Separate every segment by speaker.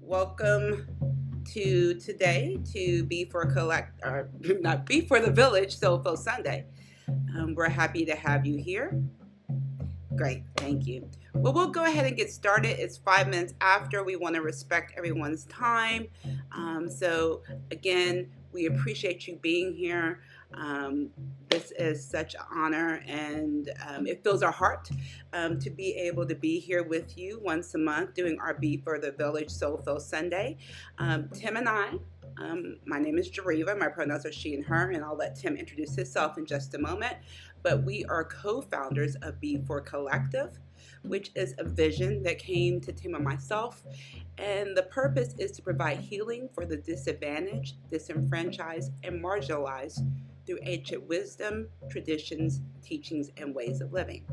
Speaker 1: Welcome to today to BeFor Collect, or not BeFortheVillage Soul-Filled Sunday. We're happy to have you here. Great, thank you. Well, we'll go ahead and get started. It's 5 minutes after. We want to respect everyone's time. So again, we appreciate you being here. This is such an honor, and it fills our heart to be able to be here with you once a month doing our BeFortheVillage Soul-Filled Sunday. Tim and I, my name is Jariva, my pronouns are she and her, and I'll let Tim introduce himself in just a moment. But we are co-founders of BeFor Collective, which is a vision that came to Tim and myself. And the purpose is to provide healing for the disadvantaged, disenfranchised, and marginalized through ancient wisdom, traditions, teachings, and ways of living.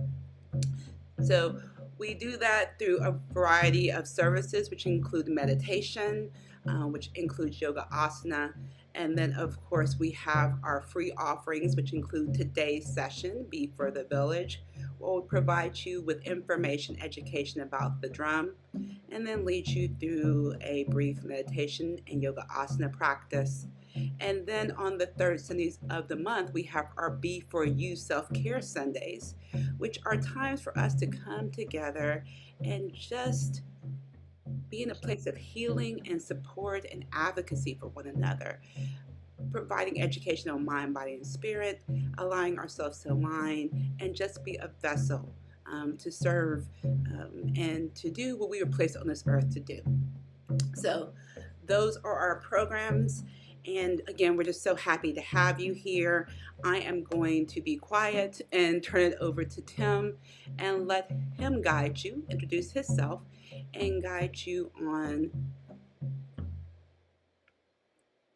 Speaker 1: So we do that through a variety of services, which include meditation, which includes yoga asana. And then, of course, we have our free offerings, which include today's session, Be for the Village, where we'll provide you with information, education about the drum, and then lead you through a brief meditation and yoga asana practice. And then on the third Sundays of the month, we have our Be For You Self-Care Sundays, which are times for us to come together and just be in a place of healing and support and advocacy for one another, providing education on mind, body, and spirit, allowing ourselves to align and just be a vessel to serve and to do what we were placed on this earth to do. So those are our programs. And again, we're just so happy to have you here. I am going to be quiet and turn it over to Tim and let him guide you, introduce himself, and guide you on.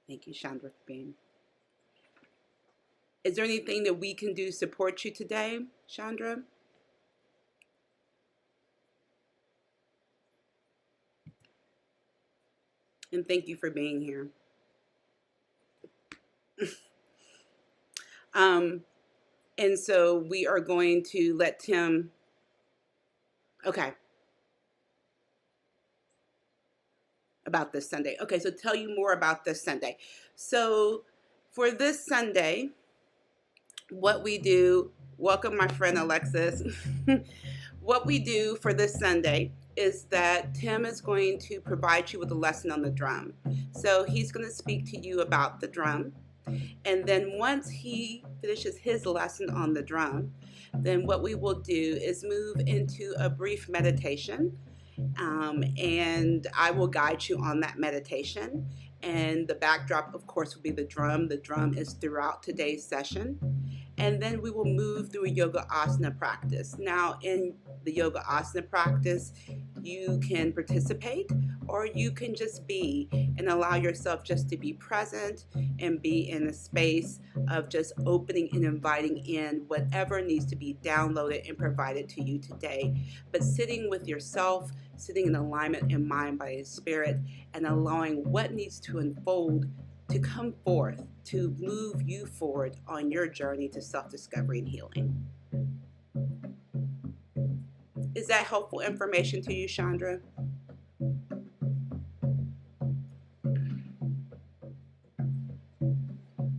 Speaker 1: Thank you, Chandra, for being. Is there anything that we can do to support you today, Chandra? And thank you for being here. And so we are going to let Tim. Okay. About this Sunday. Okay, so tell you more about this Sunday. So for this Sunday, what we do, welcome my friend Alexis. What we do for this Sunday is that Tim is going to provide you with a lesson on the drum. So he's going to speak to you about the drum. And then once he finishes his lesson on the drum, then what we will do is move into a brief meditation. And I will guide you on that meditation. And the backdrop, of course, will be the drum. The drum is throughout today's session. And then we will move through a yoga asana practice. Now, in the yoga asana practice, you can participate or you can just be and allow yourself just to be present and be in a space of just opening and inviting in whatever needs to be downloaded and provided to you today. But sitting with yourself, sitting in alignment in mind, body, and spirit, and allowing what needs to unfold to come forth, to move you forward on your journey to self-discovery and healing. Is that helpful information to you, Chandra?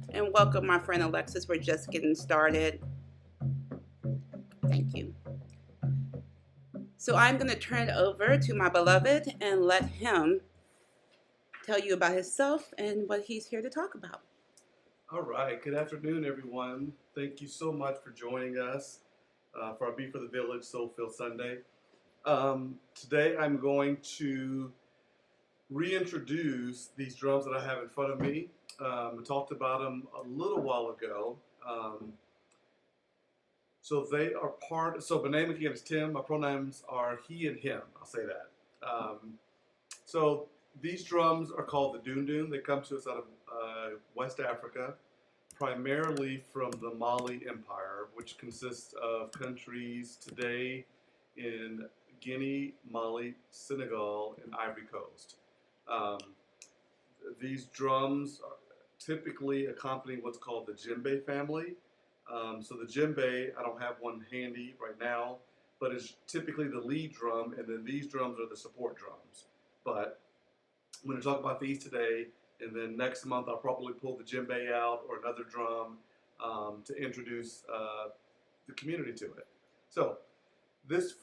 Speaker 1: And welcome, my friend Alexis. We're just getting started. Thank you. So I'm going to turn it over to my beloved and let him tell you about himself and what he's here to talk about.
Speaker 2: All right. Good afternoon, everyone. Thank you so much for joining us for our Be for the Village Soul-Filled Sunday. Today I'm going to reintroduce these drums that I have in front of me. I talked about them a little while ago. So they are part, so my name again is Tim. My pronouns are he and him. I'll say that. So these drums are called the Dundun. They come to us out of West Africa, primarily from the Mali Empire, which consists of countries today in Guinea, Mali, Senegal, and Ivory Coast. These drums are typically accompany what's called the djembe family. So the djembe, I don't have one handy right now, but it's typically the lead drum, and then these drums are the support drums. But I'm going to talk about these today, and then next month I'll probably pull the djembe out or another drum to introduce the community to it. So this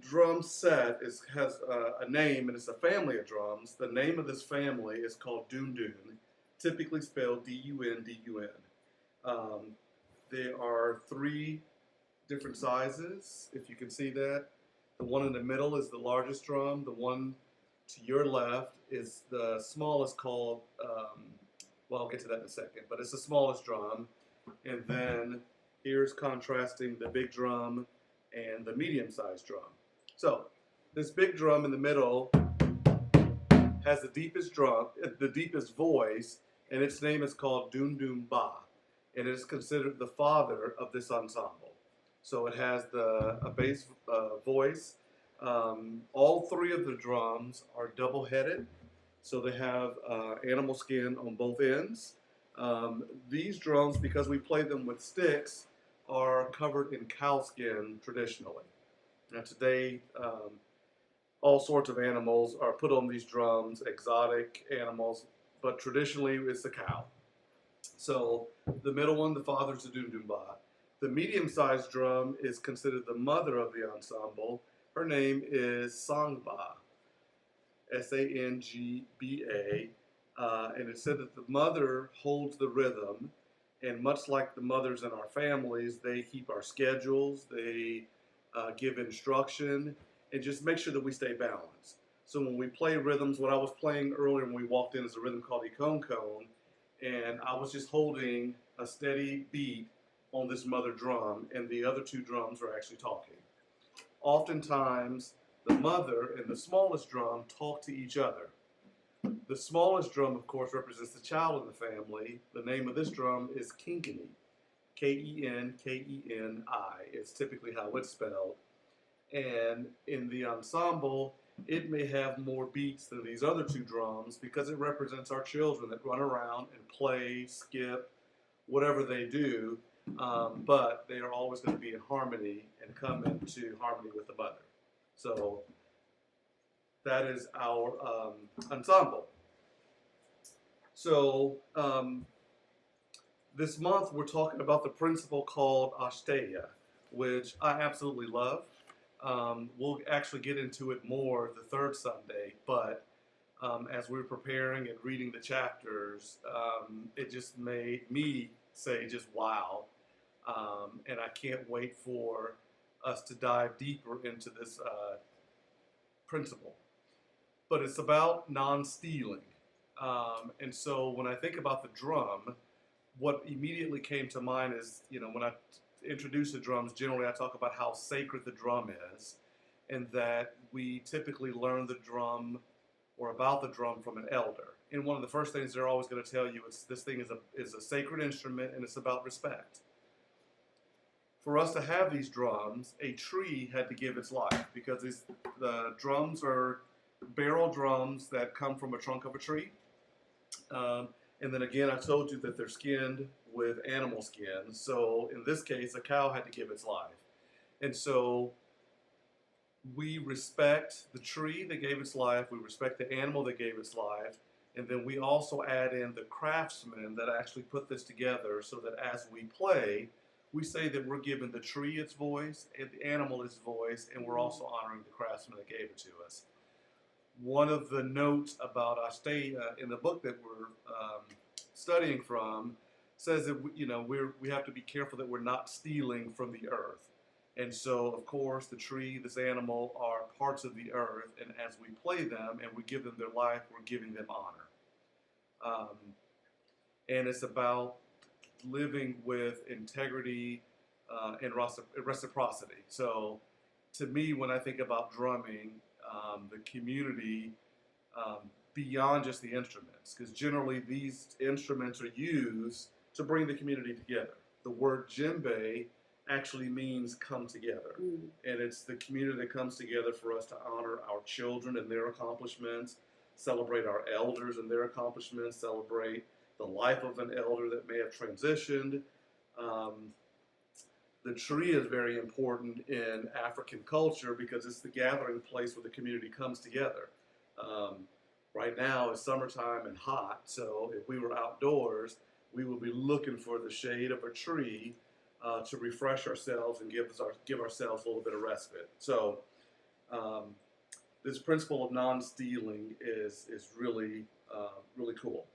Speaker 2: drum set has a name, and it's a family of drums. The name of this family is called Dun Dun, typically spelled D-U-N-D-U-N. There are 3 different sizes, if you can see that. The one in the middle is the largest drum. The one to your left is the smallest, called, well, I'll get to that in a second, but it's the smallest drum. And then here's contrasting the big drum and the medium-sized drum. So this big drum in the middle has the deepest voice, and its name is called Dun Dun Ba, and it is considered the father of this ensemble. So it has a bass voice. All 3 of the drums are double-headed, so they have animal skin on both ends. These drums, because we play them with sticks, are covered in cow skin traditionally. Now today, all sorts of animals are put on these drums, exotic animals, but traditionally it's the cow. So the middle one, the father's the Dun Dun Ba. The medium-sized drum is considered the mother of the ensemble. Her name is Sangba, S-A-N-G-B-A, and it's said that the mother holds the rhythm, and much like the mothers in our families, they keep our schedules, they give instruction, and just make sure that we stay balanced. So when we play rhythms, what I was playing earlier when we walked in is a rhythm called Ikon Kon, and I was just holding a steady beat on this mother drum, and the other 2 drums are actually talking. Oftentimes, the mother and the smallest drum talk to each other. The smallest drum, of course, represents the child in the family. The name of this drum is Kenkeni, K-E-N-K-E-N-I. It's typically how it's spelled. And in the ensemble, it may have more beats than these other 2 drums because it represents our children that run around and play, skip, whatever they do, but they are always going to be in harmony and come into harmony with the mother. So that is our ensemble. So this month we're talking about the principle called Asteya, which I absolutely love. We'll actually get into it more the 3rd Sunday, but as we were preparing and reading the chapters, it just made me say just wow, and I can't wait for us to dive deeper into this principle. But it's about non-stealing, and so when I think about the drum, what immediately came to mind is, when I introduce the drums, generally I talk about how sacred the drum is, and that we typically learn the drum or about the drum from an elder. And one of the first things they're always going to tell you is this thing is a sacred instrument, and it's about respect. For us to have these drums, a tree had to give its life, because the drums are barrel drums that come from a trunk of a tree. And then again, I told you that they're skinned with animal skin. So in this case, a cow had to give its life. And so we respect the tree that gave its life, we respect the animal that gave its life, and then we also add in the craftsmen that actually put this together, so that as we play, we say that we're giving the tree its voice and the animal its voice, and we're also honoring the craftsman that gave it to us. One of the notes about Asteya in the book that we're studying from says that we have to be careful that we're not stealing from the earth. And so, of course, the tree, this animal, are parts of the earth, and as we play them and we give them their life, we're giving them honor. And it's about living with integrity and reciprocity. So, to me, when I think about drumming, the community, beyond just the instruments, because generally these instruments are used to bring the community together. The word djembe actually means come together. And it's the community that comes together for us to honor our children and their accomplishments, celebrate our elders and their accomplishments, celebrate the life of an elder that may have transitioned. The tree is very important in African culture because it's the gathering place where the community comes together. Right now it's summertime and hot, so if we were outdoors, we would be looking for the shade of a tree to refresh ourselves and give ourselves a little bit of respite. So um, this principle of non-stealing is really really cool.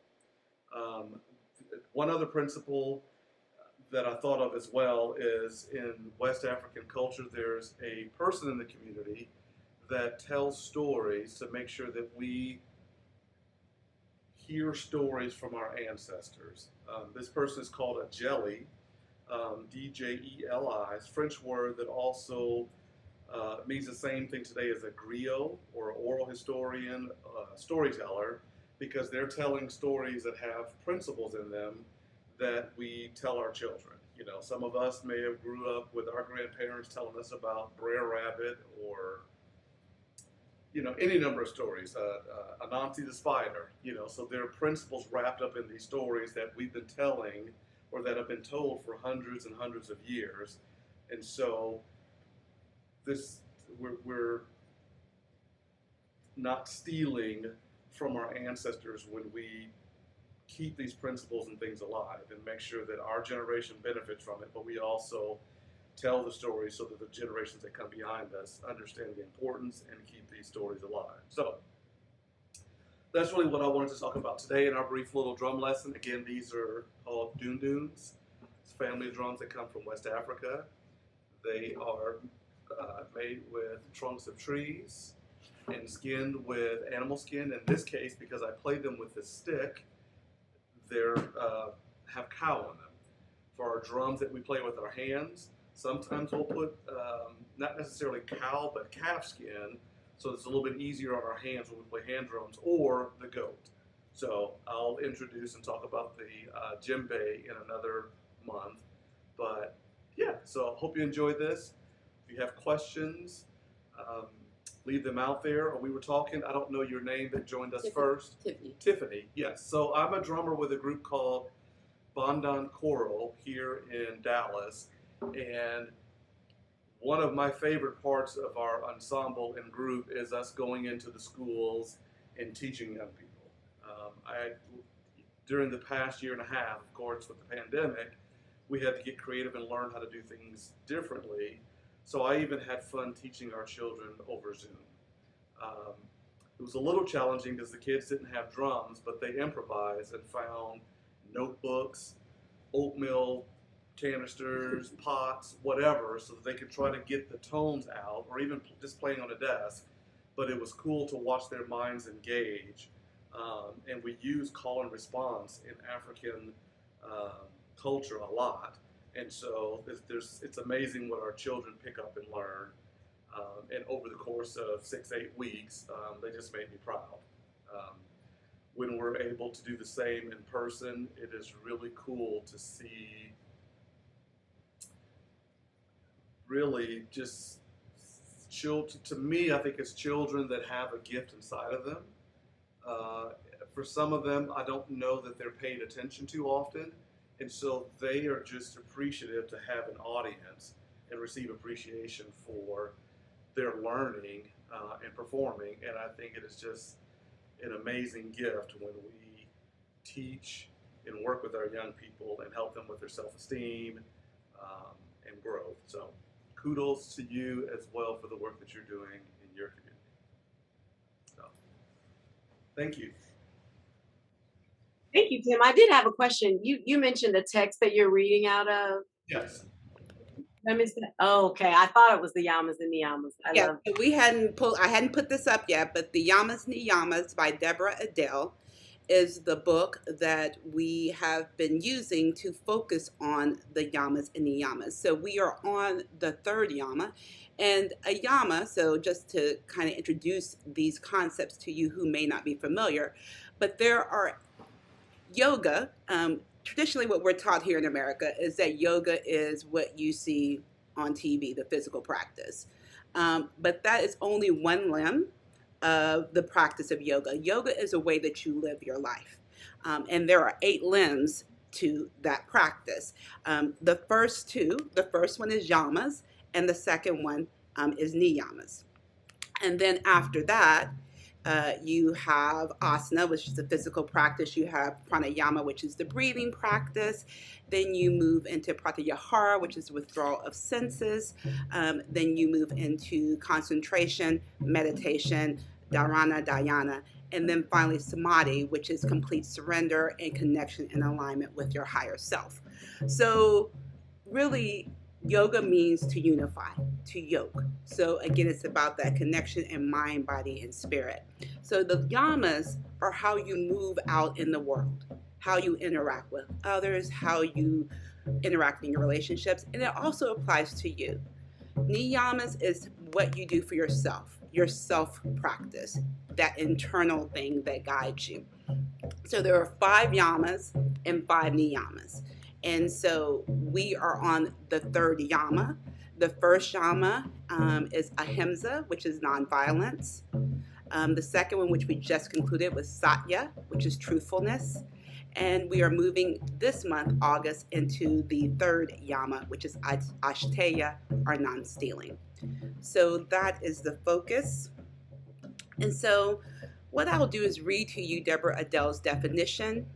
Speaker 2: Um, One other principle that I thought of as well is in West African culture, there's a person in the community that tells stories to make sure that we hear stories from our ancestors. This person is called a jelly, Djeli. It's a French word that also means the same thing today as a griot or oral historian, storyteller, because they're telling stories that have principles in them that we tell our children. You know, some of us may have grew up with our grandparents telling us about Brer Rabbit or any number of stories, Anansi the spider, so there are principles wrapped up in these stories that we've been telling or that have been told for hundreds and hundreds of years. And so we're not stealing from our ancestors when we keep these principles and things alive and make sure that our generation benefits from it, but we also tell the stories so that the generations that come behind us understand the importance and keep these stories alive. So that's really what I wanted to talk about today in our brief little drum lesson. Again, these are called dunduns. It's family of drums that come from West Africa. They are made with trunks of trees and skinned with animal skin. In this case, because I played them with this stick, they have cow on them. For our drums that we play with our hands, sometimes we'll put not necessarily cow, but calf skin, so it's a little bit easier on our hands when we play hand drums, or the goat. So I'll introduce and talk about the djembe in another month. But yeah, so I hope you enjoyed this. If you have questions, leave them out there. Or we were talking, I don't know your name that joined us
Speaker 3: Tiffany.
Speaker 2: first.
Speaker 3: Tiffany.
Speaker 2: Tiffany, yes. So I'm a drummer with a group called Bondan Choral here in Dallas. And one of my favorite parts of our ensemble and group is us going into the schools and teaching young people. During the past year and a half, of course, with the pandemic, we had to get creative and learn how to do things differently. So I even had fun teaching our children over Zoom. It was a little challenging because the kids didn't have drums, but they improvised and found notebooks, oatmeal canisters, pots, whatever, so that they could try to get the tones out, or even just playing on a desk. But it was cool to watch their minds engage. And we use call and response in African culture a lot. And so it's amazing what our children pick up and learn. And over the course of 6-8 weeks, they just made me proud. When we're able to do the same in person, it is really cool to see really just children. To me, I think it's children that have a gift inside of them. For some of them, I don't know that they're paid attention to often. And so they are just appreciative to have an audience and receive appreciation for their learning and performing. And I think it is just an amazing gift when we teach and work with our young people and help them with their self-esteem and growth. So kudos to you as well for the work that you're doing in your community. So, thank you.
Speaker 3: Thank you, Tim. I did have a question. You mentioned a text that you're reading out of.
Speaker 2: Yes.
Speaker 3: I missed that. Oh, okay. I thought it was the Yamas and Niyamas.
Speaker 1: Yeah, I hadn't put this up yet, but the Yamas Niyamas by Deborah Adele is the book that we have been using to focus on the Yamas and Niyamas. So we are on the third Yama. And a Yama, so just to kind of introduce these concepts to you who may not be familiar, but there are yoga. Traditionally, what we're taught here in America is that yoga is what you see on TV, the physical practice. But that is only one limb of the practice of yoga. Yoga is a way that you live your life. And there are 8 limbs to that practice. The first one is yamas, and the second one is niyamas. And then after that You have asana, which is the physical practice. You have pranayama, which is the breathing practice. Then you move into pratyahara, which is withdrawal of senses. Then you move into concentration, meditation, dharana, dhyana. And then finally samadhi, which is complete surrender and connection and alignment with your higher self. So really, yoga means to unify, to yoke. So again, it's about that connection in mind, body, and spirit. So the yamas are how you move out in the world, how you interact with others, how you interact in your relationships, and it also applies to you. Niyamas is what you do for yourself, your self-practice, that internal thing that guides you. So there are 5 yamas and 5 niyamas. And so we are on the 3rd yama. The first yama is ahimsa, which is nonviolence. The second one, which we just concluded, was satya, which is truthfulness. And we are moving this month, August, into the 3rd yama, which is ashteya, or non-stealing. So that is the focus. And so what I'll do is read to you Deborah Adele's definition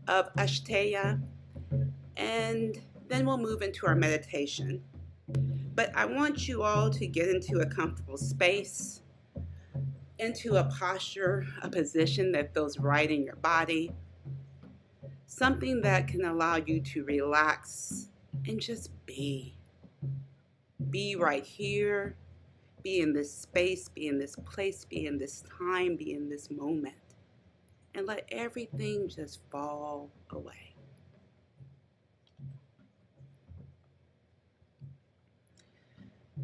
Speaker 1: of ashteya, and then we'll move into our meditation. But I want you all to get into a comfortable space, into a posture, a position that feels right in your body, something that can allow you to relax and just be. Be right here, be in this space, be in this place, be in this time, be in this moment, and let everything just fall away.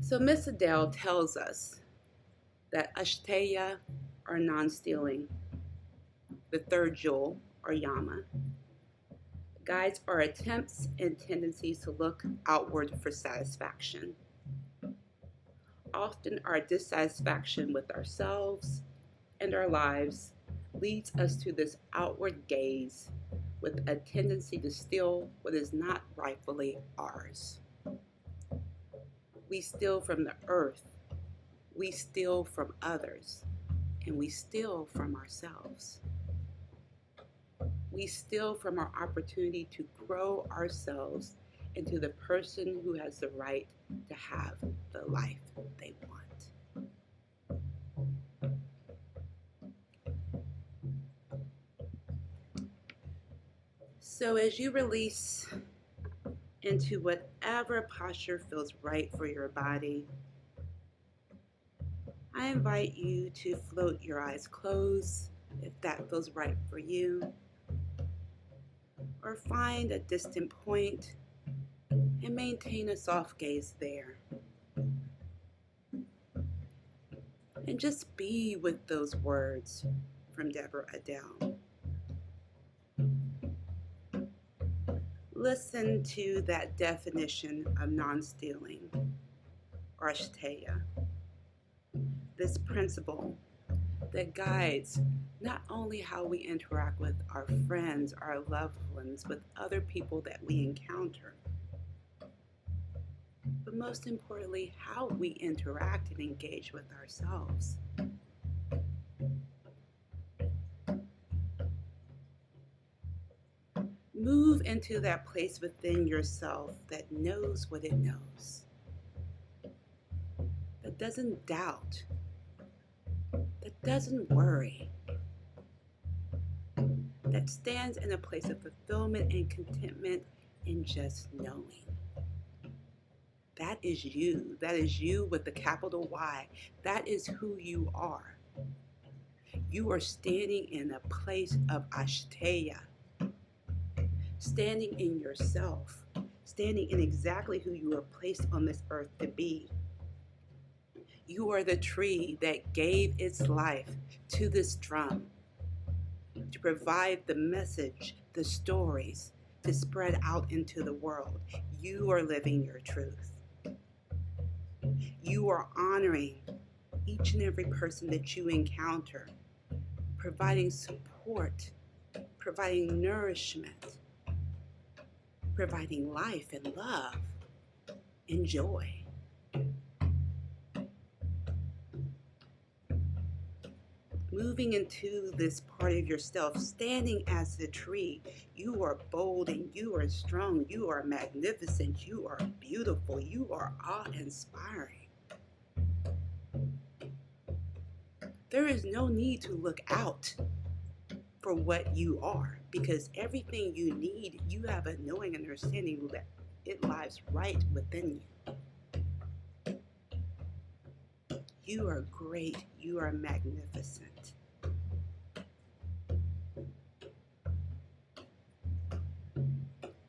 Speaker 1: So Miss Adele tells us that ashteya, or non-stealing, the 3rd jewel, or yama, guides our attempts and tendencies to look outward for satisfaction. Often our dissatisfaction with ourselves and our lives leads us to this outward gaze with a tendency to steal what is not rightfully ours. We steal from the earth, we steal from others, and we steal from ourselves. We steal from our opportunity to grow ourselves into the person who has the right to have the life they want. So as you release into whatever posture feels right for your body, I invite you to float your eyes closed if that feels right for you, or find a distant point and maintain a soft gaze there. And just be with those words from Deborah Adele. Listen to that definition of non-stealing, or ashteya, this principle that guides not only how we interact with our friends, our loved ones, with other people that we encounter, but most importantly, how we interact and engage with ourselves. Move into that place within yourself that knows what it knows, that doesn't doubt, that doesn't worry, that stands in a place of fulfillment and contentment in just knowing. That is you. That is you with the capital Y. That is who you are. You are standing in a place of ashteya, standing in yourself, standing in exactly who you are placed on this earth to be. You are the tree that gave its life to this drum to provide the message, the stories, to spread out into the world. You are living your truth. You are honoring each and every person that you encounter, providing support, providing nourishment, providing life and love and joy. moving into this part of yourself, standing as the tree. You are bold and you are strong. You are magnificent. You are beautiful. You are awe-inspiring. There is no need to look out for what you are, because everything you need, you have a knowing and understanding that it lies right within you. You are great. You are magnificent.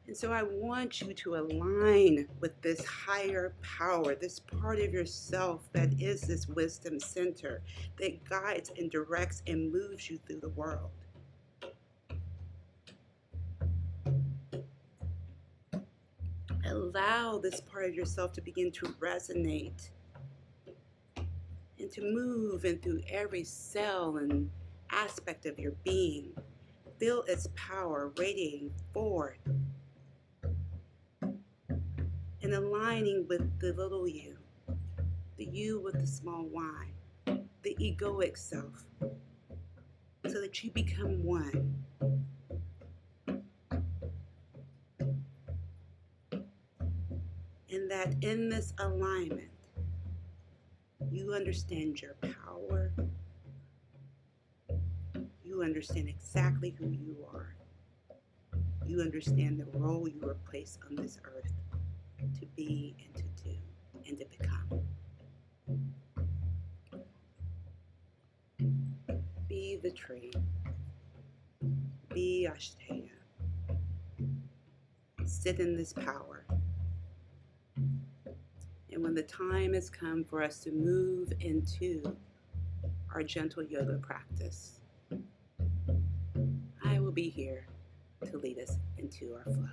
Speaker 1: And so I want you to align with this higher power, this part of yourself that is this wisdom center that guides and directs and moves you through the world. Allow this part of yourself to begin to resonate and to move in through every cell and aspect of your being. Feel its power radiating forward and aligning with the little you, the you with the small y, the egoic self, so that you become one. And that in this alignment, you understand your power. You understand exactly who you are. You understand the role you were placed on this earth to be and to do and to become. Be the tree. Be Ashteya. Sit in this power. And when the time has come for us to move into our gentle yoga practice, I will be here to lead us into our flow.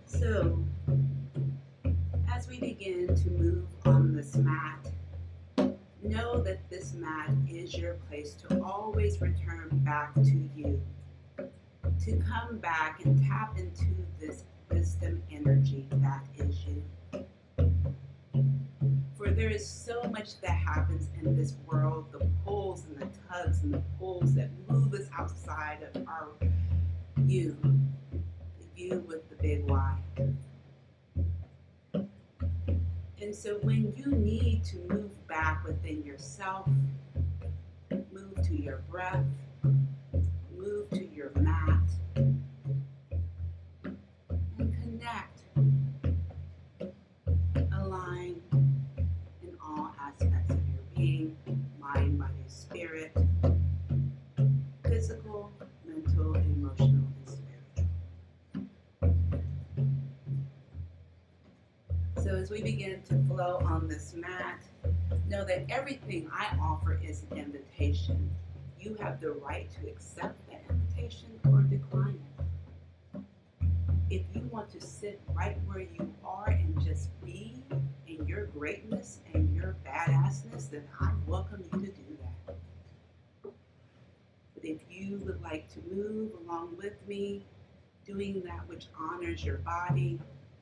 Speaker 1: So, as we begin to move on this mat, know that this mat is your place to always return back to you, to come back and tap into this wisdom energy that is you. For there is so much that happens in this world, the pulls and the tugs and the pulls that move us outside of our you, the you with the big Y. And so when you need to move back within yourself, move to your breath, move to your mat, and connect, align in all aspects of your being, mind, body, spirit, physical, mental, emotional, and spiritual. So as we begin to flow on this mat, know that everything I offer is an invitation. You have the right to accept that invitation or decline it. If you want to sit right where you are and just be in your greatness and your badassness, then I welcome you to do that. But if you would like to move along with me, doing that which honors your body,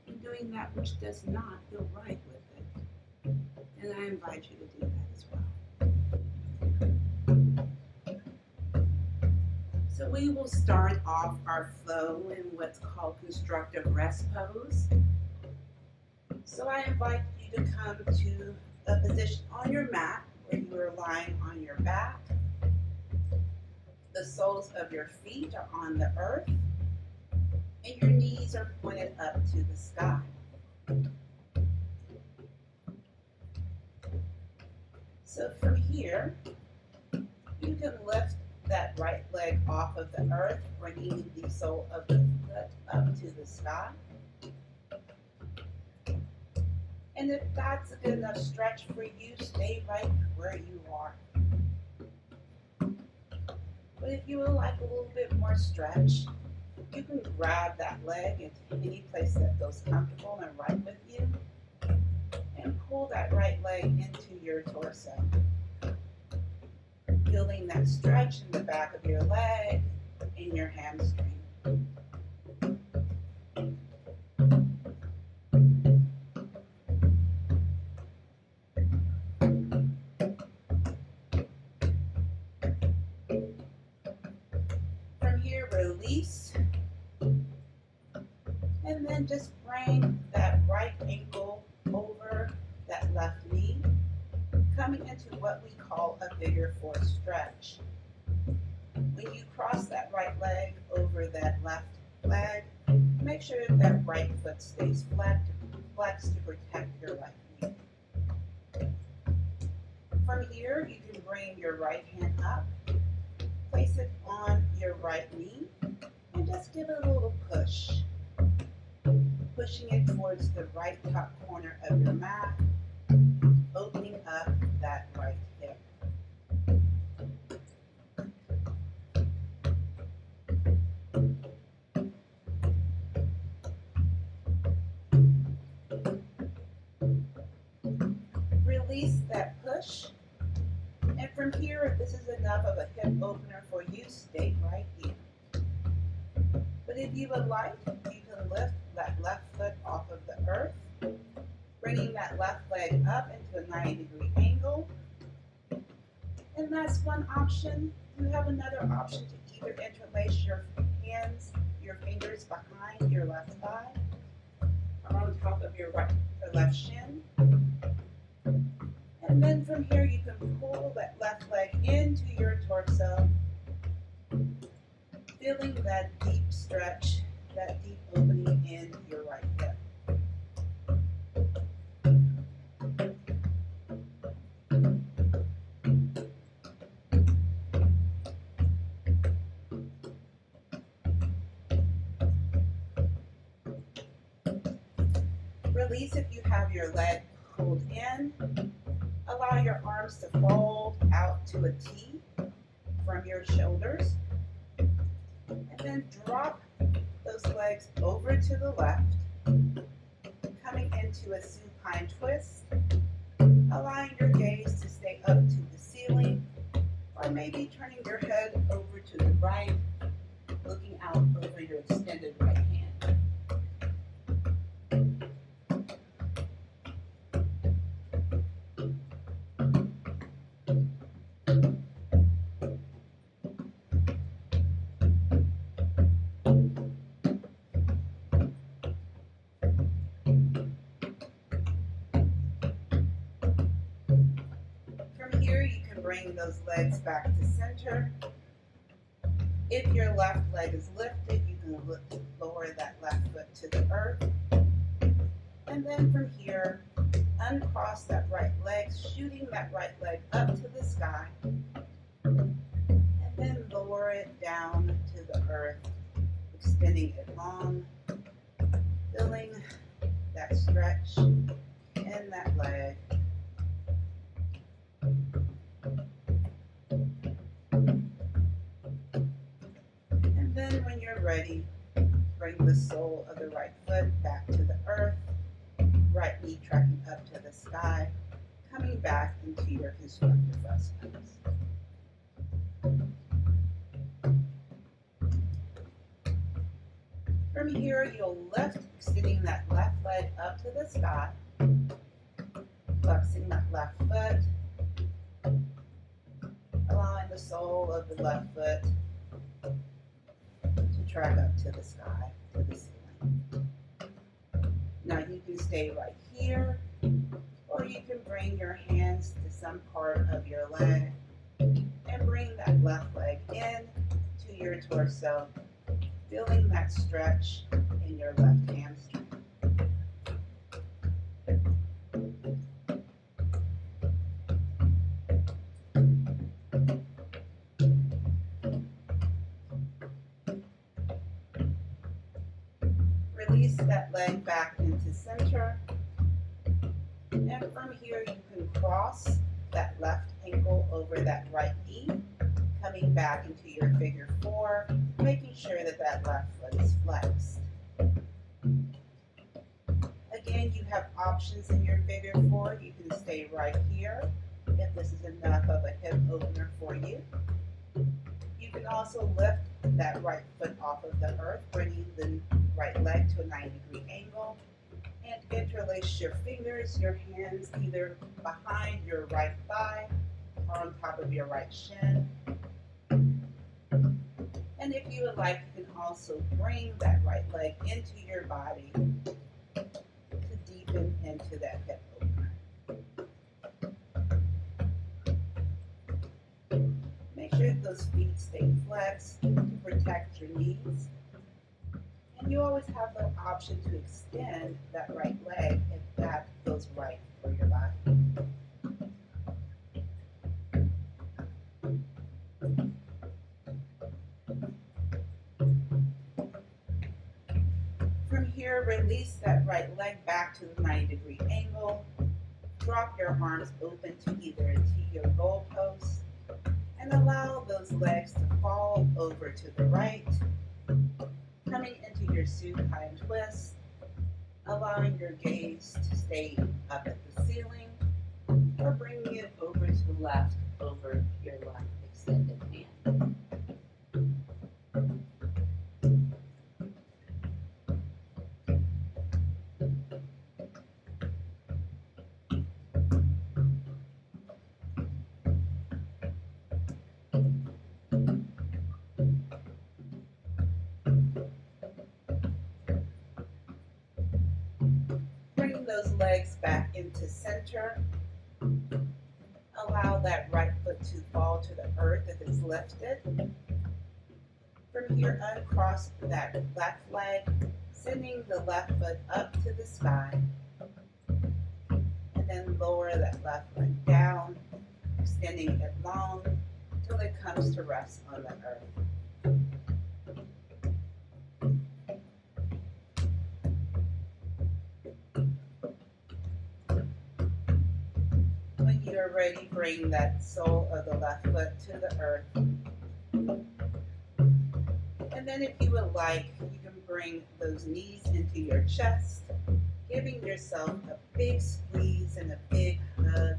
Speaker 1: and doing that which does not feel right with it, and I invite you to do that as well. So we will start off our flow in what's called constructive rest pose. So I invite you to come to a position on your mat where you are lying on your back. The soles of your feet are on the earth. and your knees are pointed up to the sky. So from here, you can lift that right leg off of the earth, bringing the sole of the foot up to the sky. And if that's a good enough stretch for you, stay right where you are. But if you would like a little bit more stretch, you can grab that leg into any place that feels comfortable and right with you, and pull that right leg into your torso. Feeling that stretch in the back of your leg and your hamstring. From here, release. And then just bring that right ankle over that left knee, coming into what we call a figure four stretch. When you cross that right leg over that left leg, make sure that right foot stays flexed to protect your right knee. From here, you can bring your right hand up, place it on your right knee, and just give it a little push. Pushing it towards the right top corner of your mat, opening up that right hip. Release that push. And from here, if this is enough of a hip opener for you, stay right here. But if you would like, you can lift that left foot off of the earth, bringing that left leg up into a 90-degree angle. And that's one option. You have another option to either interlace your hands, your fingers behind your left thigh, or on top of your left shin. And then from here, you can pull that left leg into your torso, feeling that deep stretch, that deep opening in your right hip. Release if you have your leg pulled in. Allow your arms to fold out to a T from your shoulders. And then drop those legs over to the left, coming into a supine twist, allowing your gaze to stay up to the ceiling, or maybe turning your head over to the right, looking out over your extended right hand. Bring those legs back to center. If your left leg is lifted, you can lower that left foot to the earth. And then from here, uncross that right leg, shooting that right leg up to the sky. And then lower it down to the earth, extending it long, feeling that stretch in that leg. And then when you're ready, bring the sole of the right foot back to the earth, right knee tracking up to the sky, coming back into your constructive rest pose. From here, you'll lift, extending that left leg up to the sky, flexing that left foot, allowing the sole of the left foot to track up to the sky, to the ceiling. Now you can stay right here, or you can bring your hands to some part of your leg and bring that left leg in to your torso, Feeling that stretch in your left hamstring. Release that leg back into center. And from here you can cross that left ankle over that right knee, coming back into your figure four, making sure that that left foot is flexed. Again, you have options in your figure four. You can stay right here if this is enough of a hip opener for you. You can also lift that right foot off of the earth, bringing the right leg to a 90-degree angle, and interlace your fingers, your hands either behind your right thigh or on top of your right shin. And if you would like, you can also bring that right leg into your body to deepen into that hip opener. Make sure that those feet stay flexed to protect your knees. And you always have the option to extend that right leg if that feels right for your body. From here, release that right leg back to the 90-degree angle. Drop your arms open to either your goalpost and allow those legs to fall over to the right, coming into your supine twist, allowing your gaze to stay up at the ceiling, or bringing it over to the left over your left extended hand. Bring those legs back into center. Allow that right foot to fall to the earth if it's lifted. From here, uncross that left leg, sending the left foot up to the sky. And then lower that left leg down, extending it long until it comes to rest on the earth. When you're ready, bring that sole of the left foot to the earth. And then if you would like, you can bring those knees into your chest, giving yourself a big squeeze and a big hug,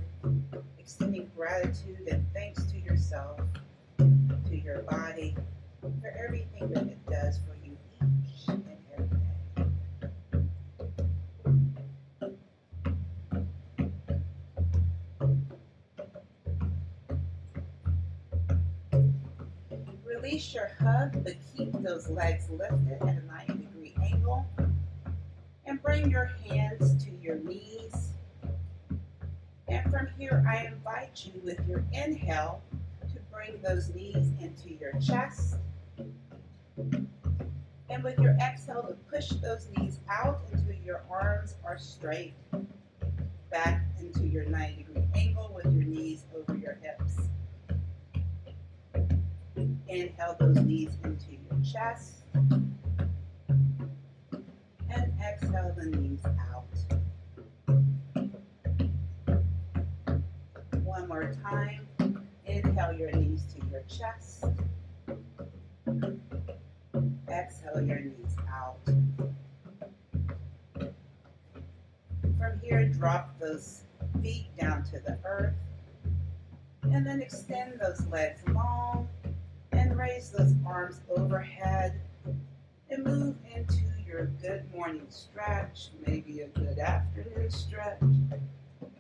Speaker 1: extending gratitude and thanks to yourself, to your body, for everything that it does for you each and every day. Release your hug, but keep those legs lifted at a 90-degree angle. And bring your hands to your knees. And from here, I invite you with your inhale to bring those knees into your chest. And with your exhale, to push those knees out until your arms are straight. Back into your 90-degree angle with your knees over your hips. Inhale those knees into your chest. And exhale the knees out. One more time. Inhale your knees to your chest. Exhale your knees out. From here, drop those feet down to the earth. And then extend those legs long. And raise those arms overhead and move into your good morning stretch, maybe a good afternoon stretch.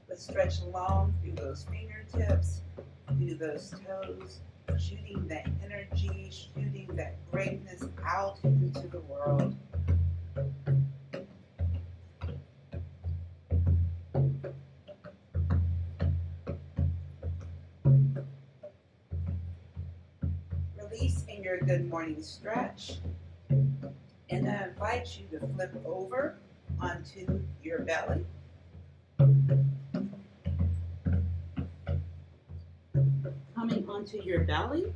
Speaker 1: But stretch long through those fingertips, through those toes, shooting that energy, shooting that greatness out into the world. Release in your good morning stretch. And I invite you to flip over onto your belly. Coming onto your belly,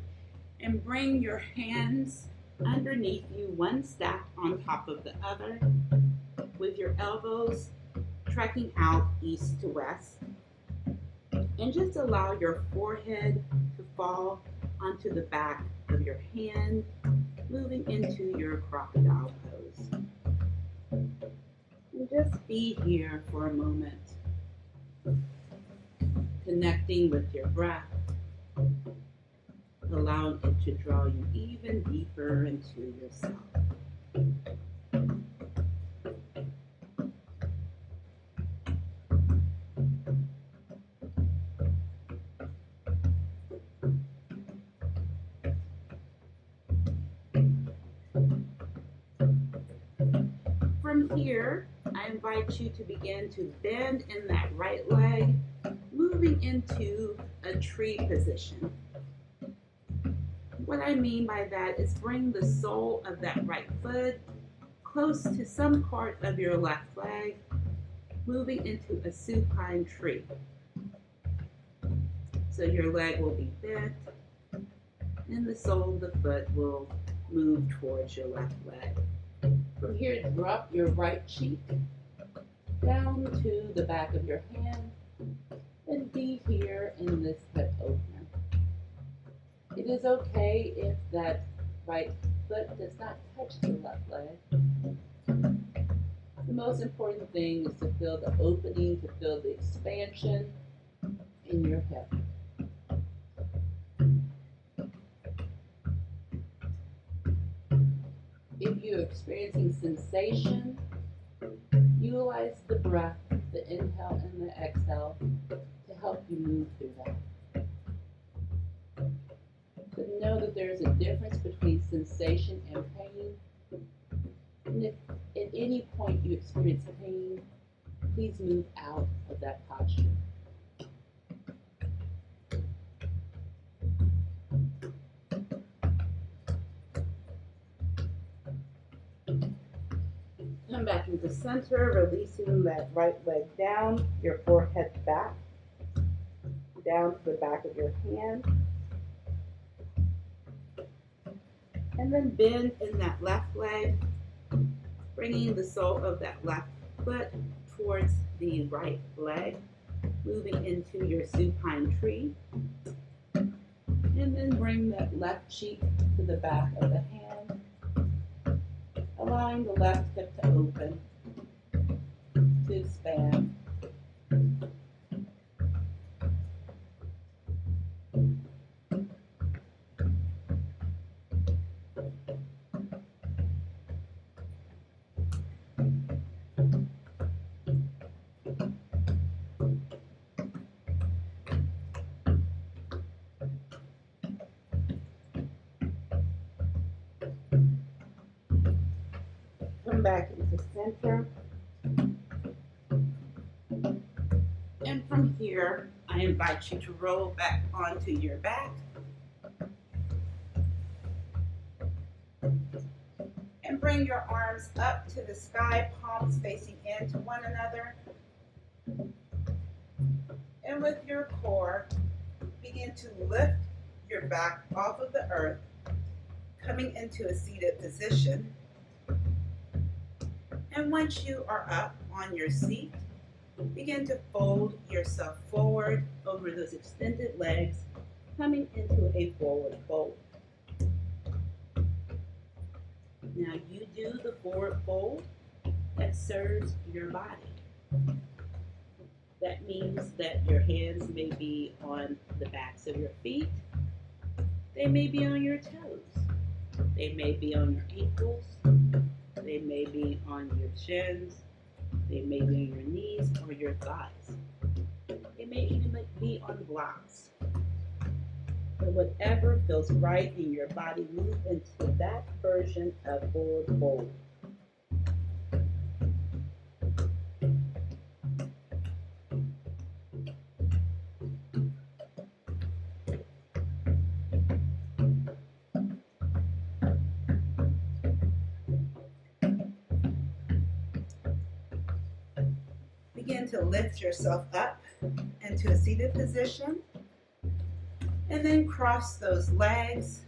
Speaker 1: and bring your hands underneath you, one stacked on top of the other, with your elbows trekking out east to west. And just allow your forehead to fall onto the back of your hand, moving into your crocodile pose. And just be here for a moment, connecting with your breath, allowing it to draw you even deeper into yourself. From here, I invite you to begin to bend in that right leg, moving into a tree position. What I mean by that is bring the sole of that right foot close to some part of your left leg, moving into a supine tree. So your leg will be bent and the sole of the foot will move towards your left leg. From here, drop your right cheek down to the back of your hand and be here in this hip opener. It is okay if that right foot does not touch the left leg. The most important thing is to feel the opening, to feel the expansion in your hip. If you're experiencing sensation, utilize the breath, the inhale and the exhale, to help you move through that. But know that there is a difference between sensation and pain. And if at any point you experience pain, please move out of that posture. Come back into center, releasing that right leg down, your forehead back, down to the back of your hand. And then bend in that left leg, bringing the sole of that left foot towards the right leg, moving into your supine tree. And then bring that left cheek to the back of the hand, allowing the left hip to open, to expand. Come back into center. And from here, I invite you to roll back onto your back. And bring your arms up to the sky, palms facing into one another. And with your core, begin to lift your back off of the earth, coming into a seated position. And once you are up on your seat, begin to fold yourself forward over those extended legs, coming into a forward fold. Now you do the forward fold that serves your body. That means that your hands may be on the backs of your feet. They may be on your toes. They may be on your ankles. They may be on your shins. They may be on your knees or your thighs. It may even be on blocks. But whatever feels right in your body, move into that version of forward fold. begin to lift yourself up into a seated position, and then cross those legs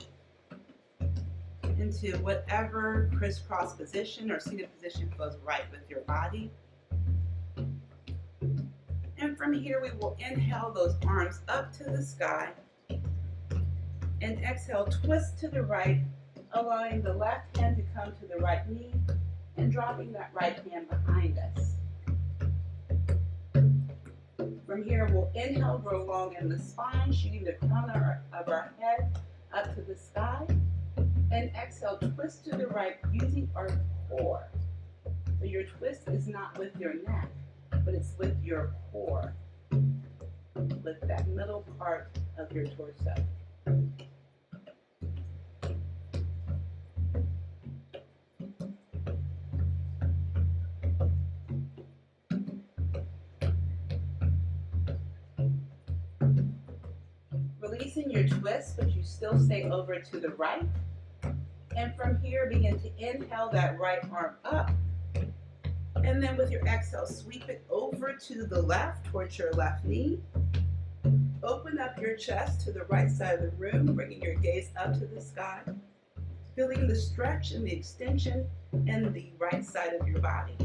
Speaker 1: into whatever crisscross position or seated position feels right with your body. And from here, we will inhale those arms up to the sky and exhale, twist to the right, allowing the left hand to come to the right knee and dropping that right hand behind us. From here, we'll inhale, grow long in the spine, shooting the crown of our head up to the sky. And exhale, twist to the right using our core. So your twist is not with your neck, but it's with your core, with that middle part of your torso. Releasing your twist, but you still stay over to the right. And from here, begin to inhale that right arm up. And then with your exhale, sweep it over to the left, towards your left knee. Open up your chest to the right side of the room, bringing your gaze up to the sky. Feeling the stretch and the extension in the right side of your body.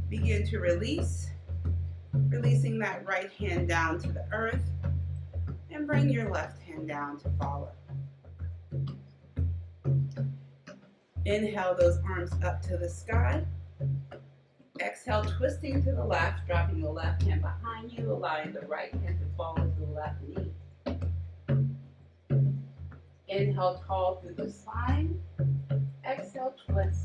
Speaker 1: Begin to release, releasing that right hand down to the earth, and bring your left hand down to follow. Inhale those arms up to the sky. Exhale, twisting to the left, dropping the left hand behind you, allowing the right hand to fall into the left knee. Inhale, tall through the spine. Exhale, twist.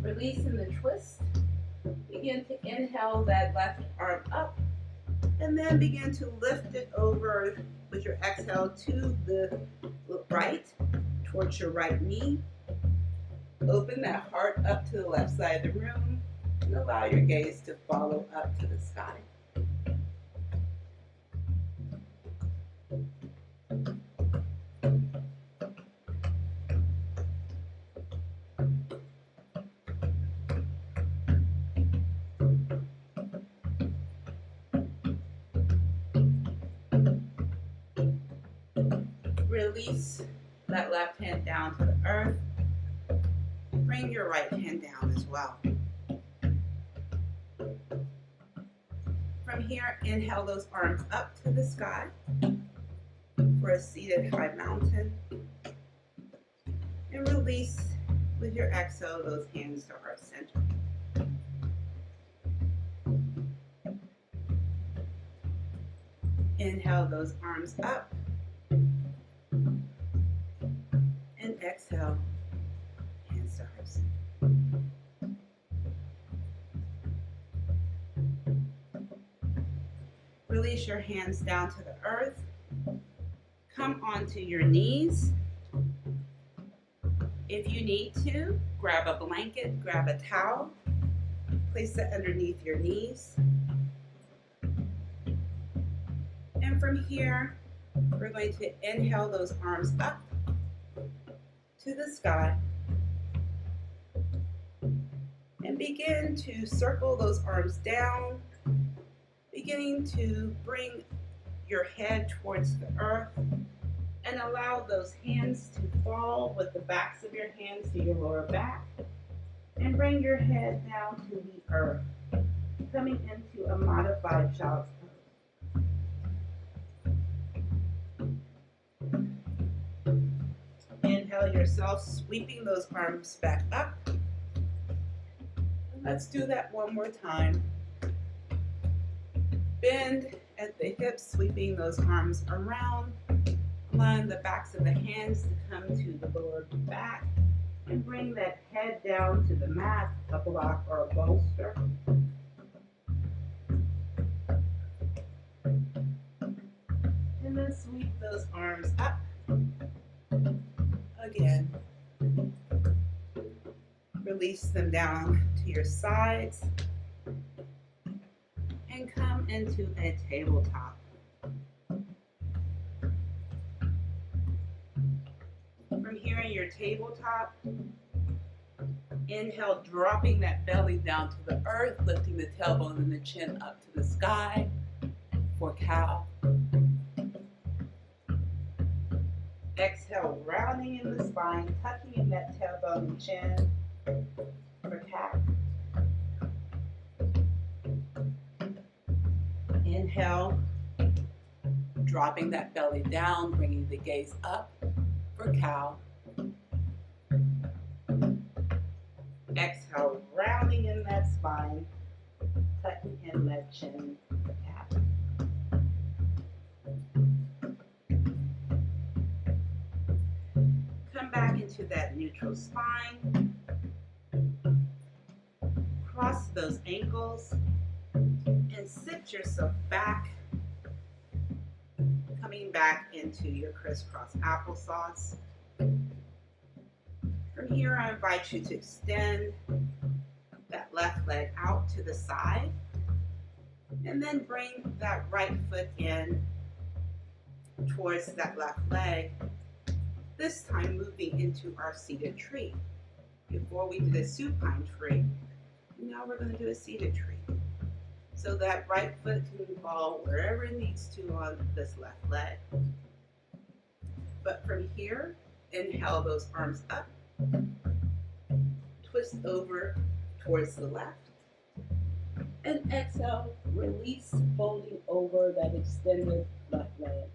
Speaker 1: Releasing the twist, begin to inhale that left arm up, and then begin to lift it over with your exhale to the right, towards your right knee. Open that heart up to the left side of the room, and allow your gaze to follow up to the sky. Release that left hand down to the earth. Bring your right hand down as well. From here, inhale those arms up to the sky for a seated high mountain. And release with your exhale those hands to heart center. Inhale those arms up. And exhale, hands to heart center. Release your hands down to the earth. Come onto your knees. If you need to, grab a blanket, grab a towel, place it underneath your knees. And from here, we're going to inhale those arms up to the sky and begin to circle those arms down, beginning to bring your head towards the earth and allow those hands to fall with the backs of your hands to your lower back and bring your head down to the earth, coming into a modified child's pose. Inhale yourself, sweeping those arms back up. And let's do that one more time. Bend at the hips, sweeping those arms around, allowing the backs of the hands to come to the lower back And bring that head down to the mat, a block or a bolster. And then sweep those arms up. Again. Release them down to your sides. And come into a tabletop. From here in your tabletop, inhale, dropping that belly down to the earth, lifting the tailbone and the chin up to the sky for cow. Exhale, rounding in the spine, tucking in that tailbone and chin for cat. Inhale, dropping that belly down, bringing the gaze up for cow. Exhale, rounding in that spine, tucking in that chin for cat. Come back into that neutral spine. Cross those ankles and sit yourself back, coming back into your crisscross applesauce. From here, I invite you to extend that left leg out to the side and then bring that right foot in towards that left leg, this time moving into our seated tree. Before we did a supine tree, now we're going to do a seated tree. So that right foot can fall wherever it needs to on this left leg. But from here, inhale those arms up, twist over towards the left, and exhale, release, folding over that extended left leg.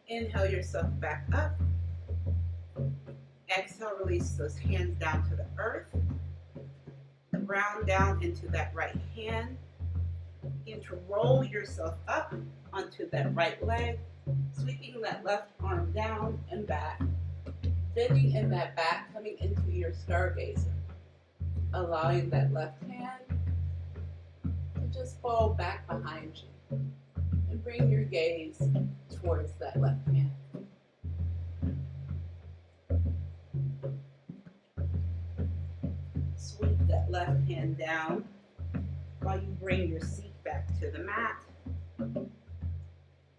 Speaker 1: Inhale yourself back up. Exhale, release those hands down to the earth. Round down into that right hand. Begin to roll yourself up onto that right leg, sweeping that left arm down and back. Bending in that back, coming into your stargazer. Allowing that left hand to just fall back behind you. And bring your gaze towards that left hand. Sweep that left hand down while you bring your seat back to the mat. And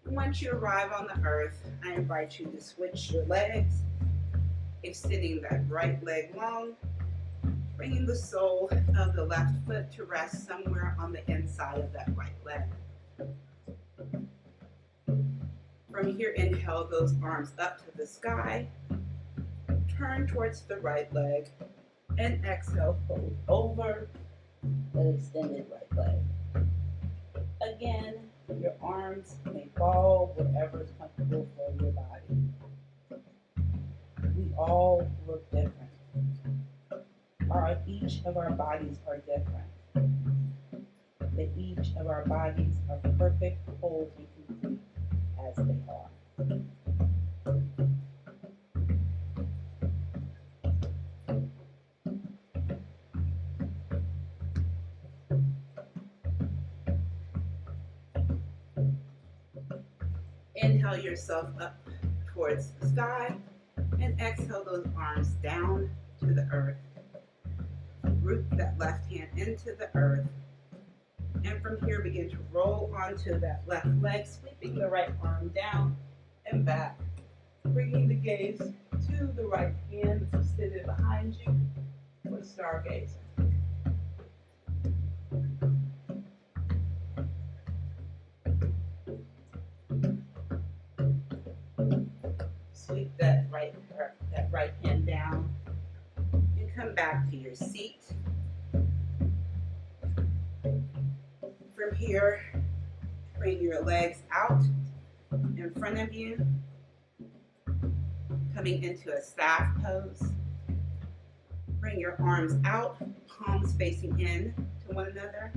Speaker 1: once you arrive on the earth, I invite you to switch your legs, extending that right leg long, bringing the sole of the left foot to rest somewhere on the inside of that right leg. From here, inhale those arms up to the sky, turn towards the right leg, and exhale, fold over the extended right leg. Again, your arms may fall wherever is comfortable for your body. We all look different. Each of our bodies are different. But each of our bodies are perfect, whole, and complete as they are. Inhale yourself up towards the sky and exhale those arms down to the earth. Root that left hand into the earth. And from here, begin to roll onto that left leg, sweeping the right arm down and back, bringing the gaze to the right hand that's extended behind you for stargazer. Sweep that right hand down and come back to your seat. From here, bring your legs out in front of you, coming into a staff pose. Bring your arms out, palms facing in to one another,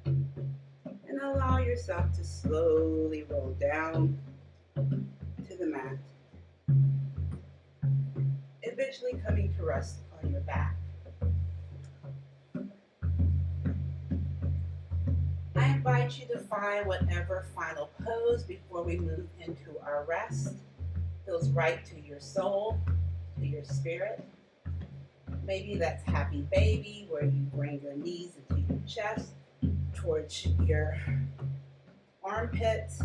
Speaker 1: and allow yourself to slowly roll down to the mat, eventually coming to rest on your back. I invite you to find whatever final pose before we move into our rest feels right to your soul, to your spirit. Maybe that's happy baby, where you bring your knees into your chest, towards your armpits,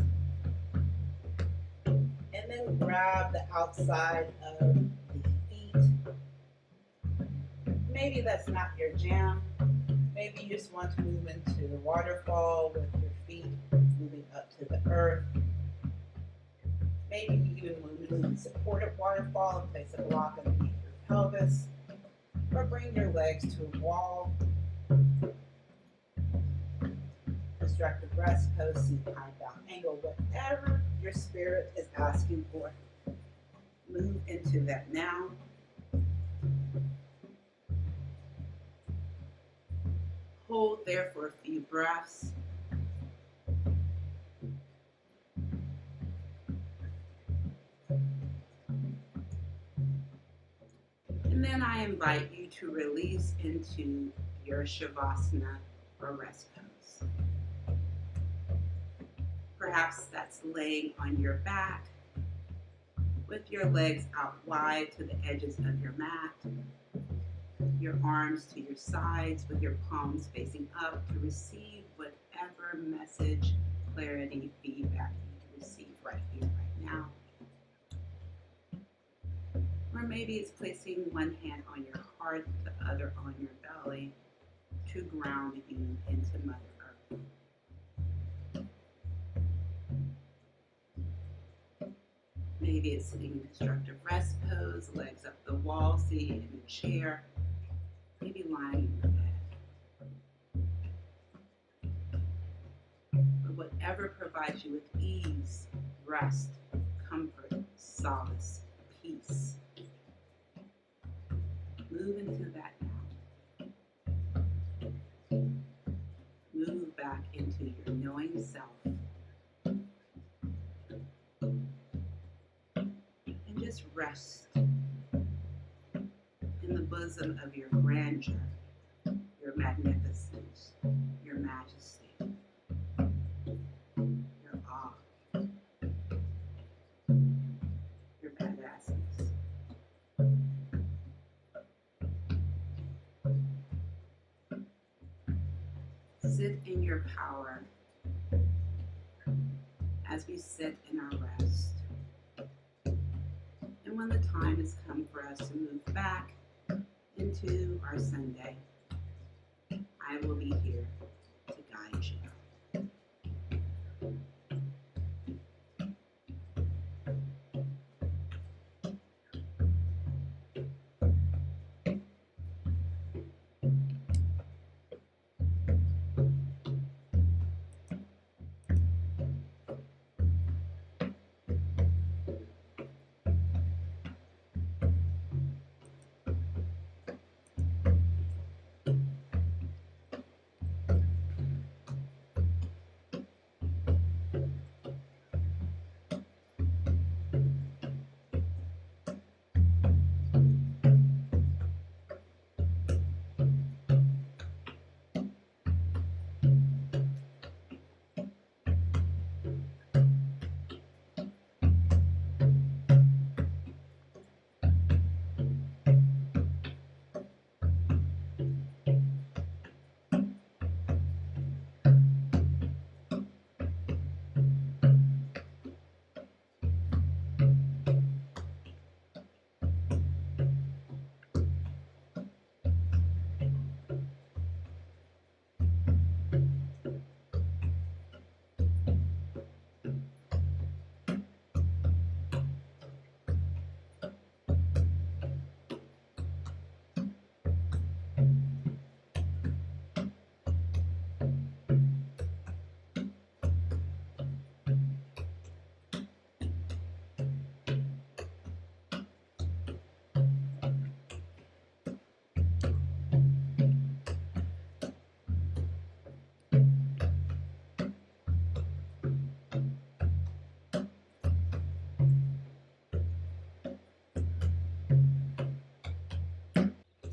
Speaker 1: and then grab the outside of the feet. Maybe that's not your jam. Maybe you just want to move into the waterfall with your feet moving up to the earth. Maybe you even move in supported waterfall and place a block underneath your pelvis. Or bring your legs to a wall. Constructive rest pose, seat behind down angle, whatever your spirit is asking for. Move into that now. Hold there for a few breaths. And then I invite you to release into your Shavasana or rest pose. Perhaps that's laying on your back with your legs out wide to the edges of your mat, your arms to your sides with your palms facing up to receive whatever message, clarity, feedback you receive right here, right now. Or maybe it's placing one hand on your heart, the other on your belly to ground you into Mother Earth. Maybe it's sitting in constructive rest pose, legs up the wall, seated in a chair, maybe lying in your bed. But whatever provides you with ease, rest, comfort, solace, peace. Move into that now. Move back into your knowing self. And just rest in the bosom of your grandeur, your magnificence, your majesty, your awe, your badassness. Sit in your power as we sit in our rest. And when the time has come for us to move back into our Sunday, I will be here to guide you.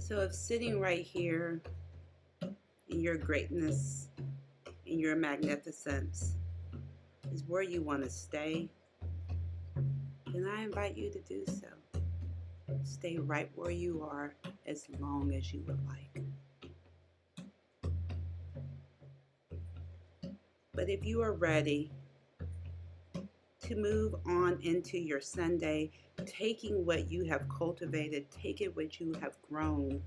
Speaker 1: So if sitting right here in your greatness, in your magnificence, is where you want to stay, then I invite you to do so. Stay right where you are as long as you would like. But if you are ready to move on into your Sunday, taking what you have cultivated, taking what you have grown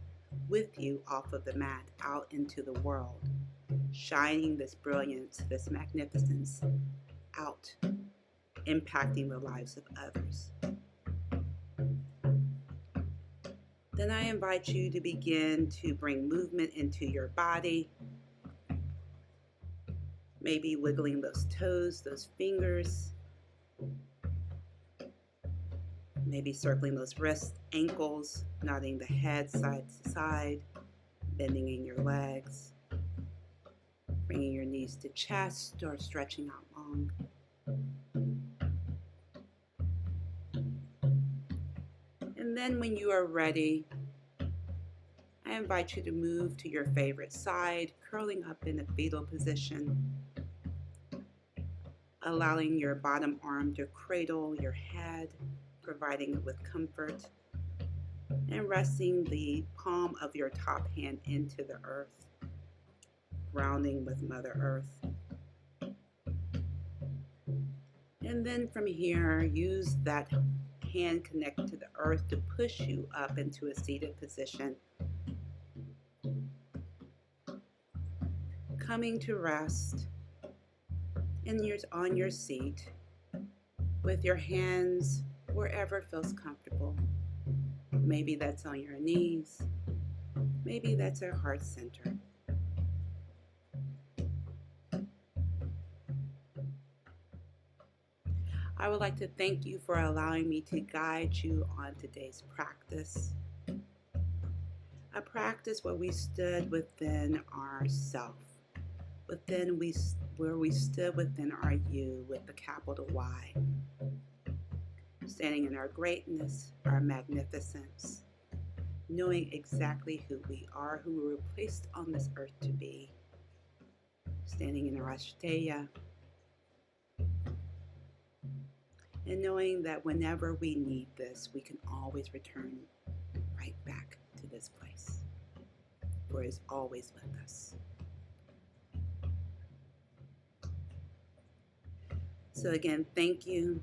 Speaker 1: with you off of the mat out into the world, shining this brilliance, this magnificence out, impacting the lives of others, then I invite you to begin to bring movement into your body, maybe wiggling those toes, those fingers, maybe circling those wrists, ankles, nodding the head side to side, bending in your legs, bringing your knees to chest or stretching out long. And then when you are ready, I invite you to move to your favorite side, curling up in a fetal position, allowing your bottom arm to cradle your head, providing it with comfort, and resting the palm of your top hand into the earth, grounding with Mother Earth. And then from here, use that hand connected to the earth to push you up into a seated position, coming to rest on your seat with your hands wherever feels comfortable. Maybe that's on your knees, maybe that's your heart center. I would like to thank you for allowing me to guide you on today's practice. A practice where we stood within ourself, where we stood within our you with the capital Y, standing in our greatness, our magnificence, knowing exactly who we are, who we were placed on this earth to be, standing in our Ashdeya, and knowing that whenever we need this, we can always return right back to this place, for it is always with us. So again, thank you.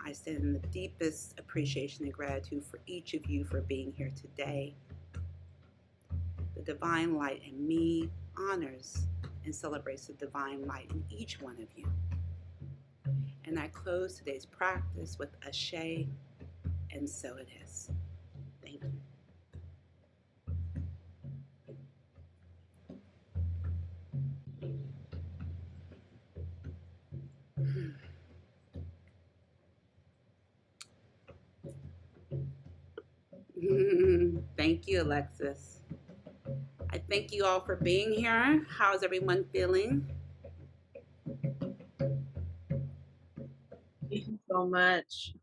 Speaker 1: I stand in the deepest appreciation and gratitude for each of you for being here today. The divine light in me honors and celebrates the divine light in each one of you. And I close today's practice with Ashe, and so it is. Thank you. Thank you, Alexis. I thank you all for being here. How's everyone feeling?
Speaker 3: Thank you so much.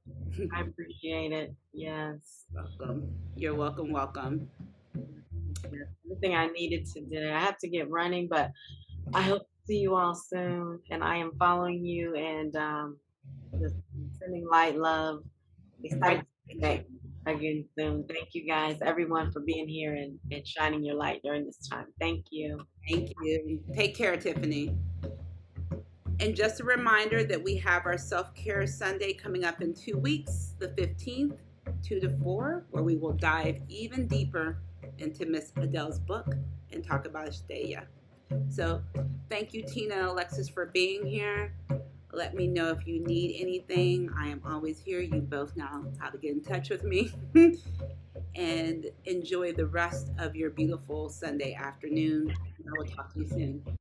Speaker 3: I appreciate it. Yes.
Speaker 1: Welcome. You're welcome, welcome.
Speaker 3: Yes. Everything I needed today. I have to get running, but I hope to see you all soon. And I am following you and just sending light, love. Excited to connect again soon. Thank you guys, everyone, for being here and shining your light during this time. Thank you.
Speaker 1: Thank you. Take care, Tiffany. And just a reminder that we have our Self-Care Sunday coming up in 2 weeks, the 15th, 2 to 4, where we will dive even deeper into Miss Adele's book and talk about Ashdeya. So thank you, Tina and Alexis, for being here. Let me know if you need anything. I am always here. You both know how to get in touch with me. And enjoy the rest of your beautiful Sunday afternoon. I will talk to you soon.